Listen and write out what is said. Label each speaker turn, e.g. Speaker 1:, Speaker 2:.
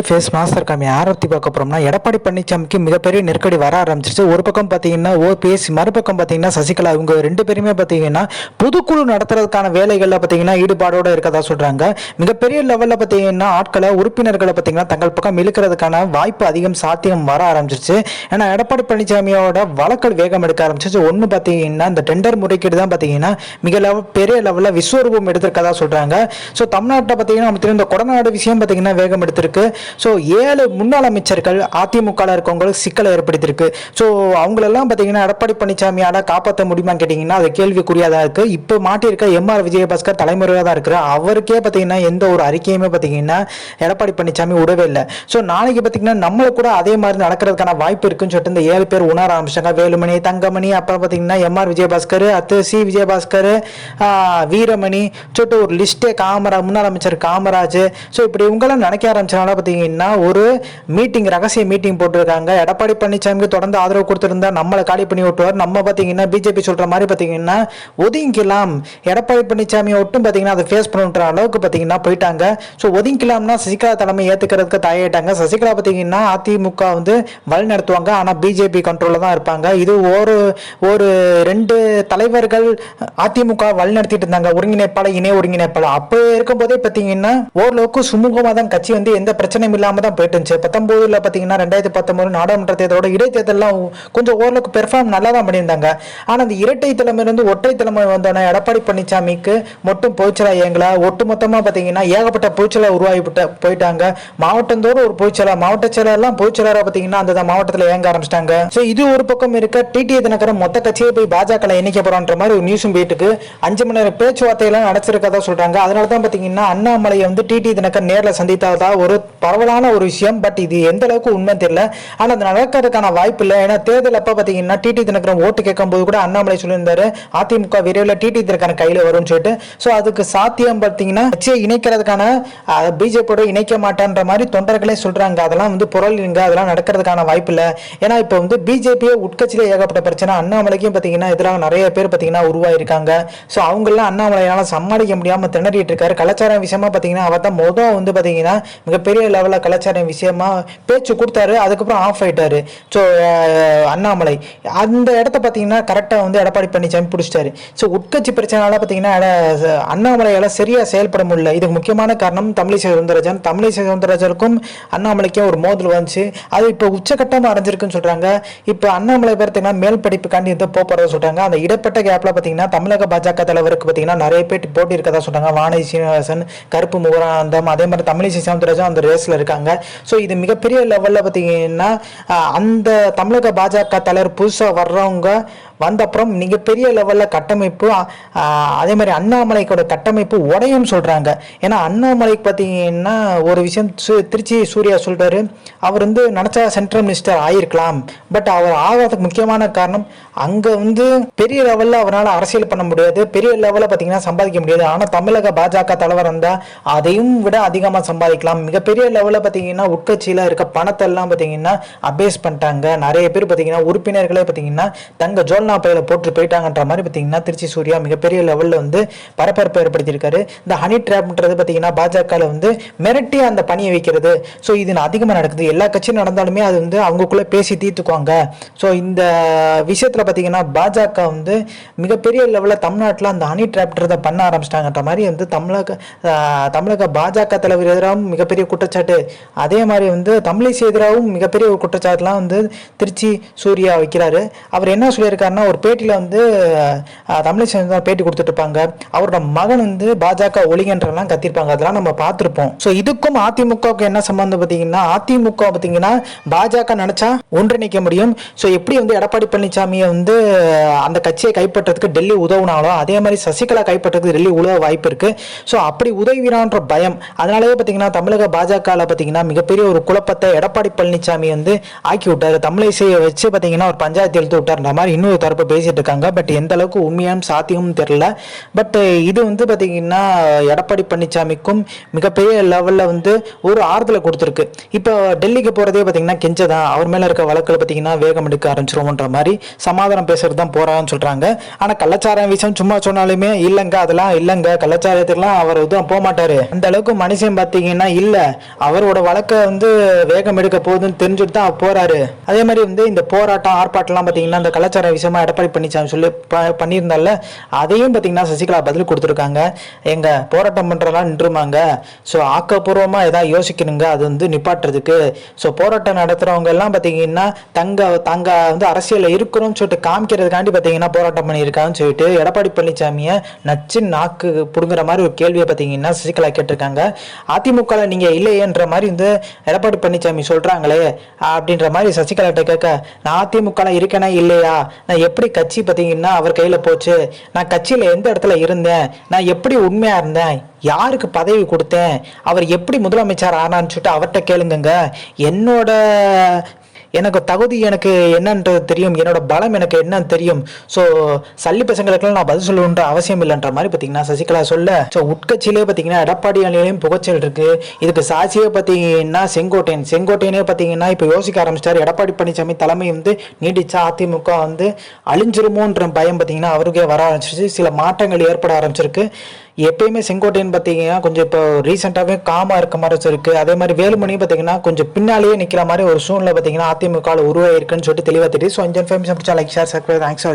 Speaker 1: Face master காமி ஆரத்தி பார்க்க போறோம்னா எடப்பாடி பழனிசாமிக்கு மிகப்பெரிய நெருக்கடி வர ஆரம்பிச்சிருச்சு. ஒரு பக்கம் பார்த்தீங்கன்னா ஓபிஎஸ், மறுபக்கம் பார்த்தீங்கன்னா சசிகலா, இவங்க ரெண்டு பேருமே பார்த்தீங்கன்னா பொதுக்குழு நடத்துறதுக்கான வேலைகளில் பார்த்தீங்கன்னா ஈடுபாடோடு இருக்கதா சொல்றாங்க. மிகப்பெரிய லெவலில் பார்த்தீங்கன்னா ஆட்களை, உறுப்பினர்களை பார்த்தீங்கன்னா தங்கள் பக்கம் இழுக்கிறதுக்கான வாய்ப்பு அதிகம், சாத்தியம் வர ஆரம்பிச்சிருச்சு. ஏன்னா எடப்பாடி பழனிசாமியோட வழக்கல் வேகம் எடுக்க ஆரம்பிச்சிருச்சு. ஒன்று பார்த்தீங்கன்னா இந்த டெண்டர் முறைகேடு தான் பார்த்தீங்கன்னா பெரிய லெவலில் விஸ்வரூபம் எடுத்திருக்கதா சொல்றாங்க. ஸோ தமிழ்நாட்டில் பார்த்தீங்கன்னா நம்ம இந்த கொடநாடு விஷயம் பார்த்தீங்கன்னா வேகம் எடுத்திருக்கு. ஸோ 7 முன்னாள் அமைச்சர்கள் அதிமுக இருக்கவங்களுக்கு சிக்கலை ஏற்படுத்தியிருக்கு. ஸோ அவங்களெல்லாம் பார்த்தீங்கன்னா எடப்பாடி பழனிசாமியால் காப்பாற்ற முடியுமான்னு கேட்டிங்கன்னா அது கேள்விக்குறியாதான் இருக்குது. இப்போ மாட்டியிருக்க எம்ஆர் விஜயபாஸ்கர் தலைமுறையாக தான் இருக்கிறார். அவருக்கே பார்த்தீங்கன்னா எந்த ஒரு அறிக்கையுமே பார்த்தீங்கன்னா எடப்பாடி பழனிசாமி விடவே இல்லை. ஸோ நாளைக்கு பார்த்தீங்கன்னா நம்மளுக்கு கூட அதே மாதிரி நடக்கிறதுக்கான வாய்ப்பு இருக்குன்னு சொல்லிட்டு இந்த 7 பேர் உணர ஆரம்பிச்சாங்க. வேலுமணி, தங்கமணி, அப்புறம் பார்த்தீங்கன்னா எம்ஆர் விஜயபாஸ்கர், சி விஜயபாஸ்கர், வீரமணி சொல்லிட்டு ஒரு லிஸ்டே, முன்னாள் அமைச்சர் காமராஜ். ஸோ இப்படி இவங்கெல்லாம் நினைக்க ஆரம்பிச்சனால பார்த்தீங்கன்னா ஒரு மீட்டிங், ரகசிய மீட்டிங் போட்டிருக்காங்க. எடப்பாடி பழனிசாமிக்கு தொடர்ந்து ஆதரவு கொடுத்திருந்தா நம்மளை காலி பண்ணி விட்டுவார், நம்ம பார்த்தீங்கன்னா பிஜேபி சொல்ற மாதிரி பார்த்தீங்கன்னா ஒதுங்கிக்கலாம், எடப்பாடி பழனிசாமியை ஒட்டும் பார்த்தீங்கன்னா அதை ஃபேஸ் பண்ணுற அளவுக்கு பார்த்தீங்கன்னா போயிட்டாங்க. ஸோ ஒதுங்கிக்கலாம்னா சசிகலா தலைமை ஏற்றுக்கிறதுக்கு தயாரிட்டாங்க. சசிகலா பார்த்தீங்கன்னா அதிமுக வந்து வழி நடத்துவாங்க, ஆனால் பிஜேபி கண்ட்ரோலில் தான் இருப்பாங்க. இது ஒரு 2 தலைவர்கள் அதிமுக வழி நடத்திட்டு இருந்தாங்க, ஒருங்கிணைப்பாளர், இணை ஒருங்கிணைப்பாளர். அப்போ இருக்கும்போதே பார்த்தீங்கன்னா ஓரளவுக்கு சுமூகமாக தான் கட்சி வந்து எந்த பிரச்சனையும் இல்லாமல் தான் போயிட்டு இருந்துச்சு. 19 பார்த்தீங்கன்னா 2019 நாடாளுமன்ற தேர்தலோட இடைத்தேர்தலாம் கொஞ்சம் ஓரளவுக்கு பெர்ஃபார்ம் நல்லா தான் பண்ணியிருந்தாங்க. ஆனால் அந்த இரட்டை தலைமையிலிருந்து ஒற்றை தலைமை வந்தோன்னா எடப்பாடி பழனிசாமிக்கு மட்டும் போய்ச்சலா இயங்கல. ஒட்டுமொத்தமாக பார்த்தீங்கன்னா ஏகப்பட்ட போய்ச்சலா உருவாகி போயிட்டாங்க. மாவட்டந்தோறும் ஒரு போய்ச்சலா, மாவட்ட செயலெல்லாம் போய்ச்சலாராக பார்த்தீங்கன்னா அந்த மாவட்டத்தில் இயங்க ஆரம்பிச்சிட்டாங்க. ஸோ இது ஒரு பக்கம் இருக்க. டிடி தினகரன் மொத்த கட்சியை போய் பாஜக இணைக்க போறான்ற மாதிரி ஒரு நியூஸும் போயிட்டு 5 மணி நேரம் பேச்சுவார்த்தையெல்லாம் நடச்சிருக்கதா சொல்றாங்க. அதனால தான் பார்த்தீங்கன்னா அண்ணாமலையை வந்து டிடி தினகரன் நேரில் சந்தித்ததா ஒரு பரவலான ஒரு விஷயம். பட் இது எந்த அளவுக்கு உண்மை தெரியல. ஆனால் அது நடக்கிறதுக்கான வாய்ப்பு இல்லை. ஏன்னா தேர்தல் அப்போ பார்த்தீங்கன்னா டிடி தினகரன் ஓட்டு கேட்கும் போது கூட அண்ணாமலை சொல்லியிருந்தாரு அதிமுக விரைவில் டிடி தினகரன் கையில் வரும்னு சொல்லிட்டு. ஸோ அதுக்கு சாத்தியம் பார்த்தீங்கன்னா கட்சியை இணைக்கிறதுக்கான பிஜேபியோட இணைக்க மாட்டேன்ற மாதிரி தொண்டர்களே சொல்றாங்க. அதெல்லாம் வந்து புரளிங்க, அதெல்லாம் நடக்கிறதுக்கான வாய்ப்பு இல்லை. ஏன்னா இப்போ வந்து பிஜேபியை உட்கட்சியிலே ஏகப்பட்ட பிரச்சனை, அண்ணாமலைக்கும் பார்த்தீங்கன்னா எதிராக நிறைய பேர் பார்த்தீங்கன்னா உருவாயிருக்காங்க. ஸோ அவங்கெல்லாம் அண்ணாமலையால சமாளிக்க முடியாமல் திணறிட்டு இருக்காரு. கலாச்சார விஷயமா பார்த்தீங்கன்னா அவர் தான் வந்து பார்த்தீங்கன்னா மிகப்பெரிய லெவலில் கலாச்சார விஷயமா பேச்சு கொடுத்தாரு, அதுக்கப்புறம் ஆஃப் ஆயிட்டாரு. ஸோ அண்ணாமலை அந்த இடத்த பார்த்தீங்கன்னா கரெக்டாக வந்து எடப்பாடி பழனிசாமி பிடிச்சிட்டாரு. ஸோ உட்கட்சி பிரச்சனைனால பார்த்தீங்கன்னா அண்ணாமலையால் சரியாக செயல்பட முடியல. இதுக்கு முக்கியமான காரணம் தமிழிசை சவுந்தரராஜனுக்கும் அண்ணாமலைக்கும் ஒரு மோதல் வந்துச்சு. அது இப்போ உச்சகட்டமாக அடைஞ்சிருக்குன்னு சொல்றாங்க. இப்போ அண்ணாமலை பார்த்தீங்கன்னா மேல் படிப்புக்காண்டி போறதா சொல்றாங்க. அந்த இடப்பட்ட கேப்ல பார்த்தீங்கன்னா தமிழக பாஜக தலைவருக்கு பார்த்தீங்கன்னா நிறைய பேர் போட்டி இருக்கதா சொல்றாங்க. வானதி சீனிவாசன், கருப்பு முகரானந்தம், அதே மாதிரி தமிழிசை சவுந்தரராஜன் அந்த ரேஸ்ல இருக்காங்க. ஸோ இது மிகப்பெரிய லெவலில் பார்த்தீங்கன்னா அந்த தமிழக பாஜக தலைவர் புதுசாக வர்றவங்க வந்த அப்புறம் மிகப்பெரிய லெவலில் கட்டமைப்பு, அதே மாதிரி அண்ணாமலைக்கோட கட்டமைப்பு உடையும் சொல்கிறாங்க. ஏன்னா அண்ணாமலைக்கு பார்த்தீங்கன்னா ஒரு விஷயம் திருச்சி சூர்யா சொல்கிறாரு, அவர் வந்து நினச்சா சென்ட்ரல் மினிஸ்டர் ஆகிருக்கலாம். பட் அவர் ஆகாததுக்கு முக்கியமான காரணம் அங்கே வந்து பெரிய லெவலில் அவரால் அரசியல் பண்ண முடியாது, பெரிய லெவலில் பார்த்தீங்கன்னா சம்பாதிக்க முடியாது. ஆனால் தமிழக பாஜக தலைவர் வந்தால் அதையும் விட அதிகமாக சம்பாதிக்கலாம். மிகப்பெரிய லெவலில் பார்த்தீங்கன்னா உட்கட்சியில் இருக்க பணத்தை எல்லாம் பார்த்தீங்கன்னா அபேஸ் பண்ணிட்டாங்க. நிறைய பேர் பார்த்தீங்கன்னா உறுப்பினர்களே பார்த்தீங்கன்னா தங்க ஜோல்னா பையில போட்டு போயிட்டாங்கன்ற மாதிரி பார்த்தீங்கன்னா திருச்சி சூர்யா மிகப்பெரிய லெவலில் வந்து பரபரப்பு ஏற்படுத்தியிருக்காரு. இந்த ஹனி ட்ராப்ன்றது பார்த்தீங்கன்னா பாஜகவில் வந்து மிரட்டி அந்த பணியை வைக்கிறது. ஸோ இது அதிகமாக நடக்குது. எல்லா கட்சியும் நடந்தாலுமே அது வந்து அவங்களுக்குள்ள பேசி தீர்த்துக்குவாங்க. ஸோ இந்த விஷயத்தில் பார்த்தீங்கன்னா பாஜக வந்து மிகப்பெரிய லெவலில் தமிழ்நாட்டில் அந்த ஹனி ட்ராப்ன்றதை பண்ண ஆரம்பிச்சிட்டாங்கன்ற மாதிரி வந்து தமிழக பாஜக தலைவர் எதிராகவும் மிகப்பெரிய குற்றச்சாட்டு, அதே மாதிரி வந்து தமிழிசை எதிராகவும் மிகப்பெரிய ஒரு குற்றச்சாட்டுலாம் வந்து திருச்சி சூர்யா வைக்கிறாரு. அவர் என்ன சொல்லியிருக்காருன்னா, ஒரு பேட்டியில் வந்து தமிழிசை பேட்டி கொடுத்துட்டு இருப்பாங்க, அவரோட மகன் வந்து பாஜக ஒளிகன்றெல்லாம் கத்திருப்பாங்க, அதெல்லாம் நம்ம பார்த்துருப்போம். ஸோ இதுக்கும் அதிமுகவுக்கு என்ன சம்பந்தம் பார்த்தீங்கன்னா, அதிமுக பார்த்தீங்கன்னா பாஜக நினைச்சா ஒன்றிணைக்க முடியும். ஸோ எப்படி வந்து எடப்பாடி பழனிசாமியை வந்து அந்த கட்சியை கைப்பற்றதுக்கு டெல்லி உதவுனாலும் அதே மாதிரி சசிகலா கைப்பற்றதுக்கு டெல்லி உதவ வாய்ப்பு இருக்கு. ஸோ அப்படி உதவினான்ற பயம், அதனாலேயே பார்த்தீங்கன்னா தமிழக பாஜகவில் பார்த்தீங்கன்னா மிகப்பெரிய ஒரு குழப்பத்தை எடப்பாடி பழனிசாமி வந்து ஆக்கி விட்டாரு. தமிழிசையை வச்சு பார்த்தீங்கன்னா ஒரு பஞ்சாயத்து எழுத்து விட்டார்ன்ற மாதிரி இன்னொரு தரப்பு பேசிட்டு இருக்காங்க. பட் எந்த அளவுக்கு உண்மையான சாத்தியமும் தெரியல. பட் இது வந்து பார்த்தீங்கன்னா எடப்பாடி பழனிசாமிக்கும் மிகப்பெரிய லெவலில் வந்து ஒரு ஆறுதலை கொடுத்துருக்கு. இப்போ டெல்லிக்கு போகிறதே பார்த்தீங்கன்னா கெஞ்சதான், அவர் மேலே இருக்க வழக்கில் பார்த்தீங்கன்னா வேகம் எடுக்க ஆரம்பிச்சிருவோன்ற மாதிரி சமாதானம் பேசுறது தான் போறான்னு சொல்றாங்க. ஆனால் கள்ளச்சாரம் விஷயம் சும்மா சொன்னாலுமே இல்லைங்க, அதெல்லாம் இல்லைங்க, கள்ளச்சாரத்துக்குலாம் அவர் வந்து போக மாட்டாரு, அந்த அளவுக்கு மனுஷன் பார்த்தீங்கன்னா இல்லை, அவரோட வழக்கை வந்து வேகம் எடுக்க போகுதுன்னு தெரிஞ்சுட்டு தான் போறாரு. அதே மாதிரி வந்து இந்த போராட்டம் ஆர்ப்பாட்டம்லாம் பார்த்தீங்கன்னா இந்த கலாச்சார விஷயமா எடப்பாடி பழனிசாமி சொல்லி பண்ணியிருந்தால அதையும் பார்த்தீங்கன்னா சசிகலா பதில் கொடுத்துருக்காங்க. எங்க போராட்டம் பண்றதெல்லாம் நின்றுமாங்க, ஸோ ஆக்கப்பூர்வமாக ஏதாவது யோசிக்கணுங்க, அது வந்து நிப்பாட்டுறதுக்கு. ஸோ போராட்டம் நடத்துறவங்க எல்லாம் பார்த்தீங்கன்னா தங்க வந்து அரசியலில் இருக்கிறோம்னு சொல்லிட்டு காமிக்கிறதுக்காண்டி பார்த்தீங்கன்னா போராட்டம் பண்ணியிருக்காங்கன்னு சொல்லிட்டு எடப்பாடி பழனிசாமியை நச்சு நாக்கு பிடுங்குற மாதிரி ஒரு கேள்வியை பார்த்தீங்கன்னா சசிகலா கேட்டிருக்காங்க. அதிமுக நீங்க இல்லையன்ற மாதிரி வந்து எடப்பாடி பழனிசாமி சொல்றாங்களே அப்படின்ற மாதிரி சசிகலாட்ட கேட்க, நான் அதிமுக இருக்கேனா இல்லையா, நான் எப்படி கட்சி பார்த்தீங்கன்னா அவர் கையில போச்சு, நான் கட்சியில எந்த இடத்துல இருந்தேன், நான் எப்படி உண்மையா இருந்தேன், யாருக்கு பதவி கொடுத்தேன், அவர் எப்படி முதலமைச்சர் ஆனான்னு சொல்லிட்டு அவர்கிட்ட கேளுங்க. எனக்கு தகுதி எனக்கு என்னன்றது தெரியும், என்னோட பலம் எனக்கு என்னன்னு தெரியும். ஸோ சல்லி பசங்களுக்கெல்லாம் நான் பதில் சொல்லணுன்ற அவசியம் இல்லைன்ற மாதிரி பார்த்தீங்கன்னா சசிகலா சொல்ல, ஸோ உட்கட்சியிலே பார்த்தீங்கன்னா எடப்பாடி அணியிலையும் புகைச்சல் இருக்கு. இதுக்கு சாட்சியே பார்த்தீங்கன்னா செங்கோட்டையனே பார்த்தீங்கன்னா இப்போ யோசிக்க ஆரம்பிச்சிட்டாரு, எடப்பாடி பழனிசாமி தலைமை வந்து நீடிச்சா அதிமுக வந்து அழிஞ்சிருமோன்ற பயம் பார்த்தீங்கன்னா அவருக்கே வர ஆரம்பிச்சிருச்சு. சில மாற்றங்கள் ஏற்பட ஆரம்பிச்சிருக்கு. எப்பயுமே செங்கோட்டையன் பார்த்தீங்கன்னா கொஞ்சம் இப்போ ரீசெண்டாகவே காமா இருக்க மாதிரி இருக்கு. அதே மாதிரி வேலுமணியும் பார்த்தீங்கன்னா கொஞ்சம் பின்னாலேயே நிற்கிற மாதிரி ஒரு சூழ்நிலை பார்த்தீங்கன்னா அதிமுக உருவாயிருக்குன்னு சொல்லிட்டு தெளிவாக தெரியுது. ஸோ இந்த இன்ஃபர்மேஷன் பிடிச்சா லைக் ஷேர் சப்ஸ்கிரைப். தேங்க்ஸ்.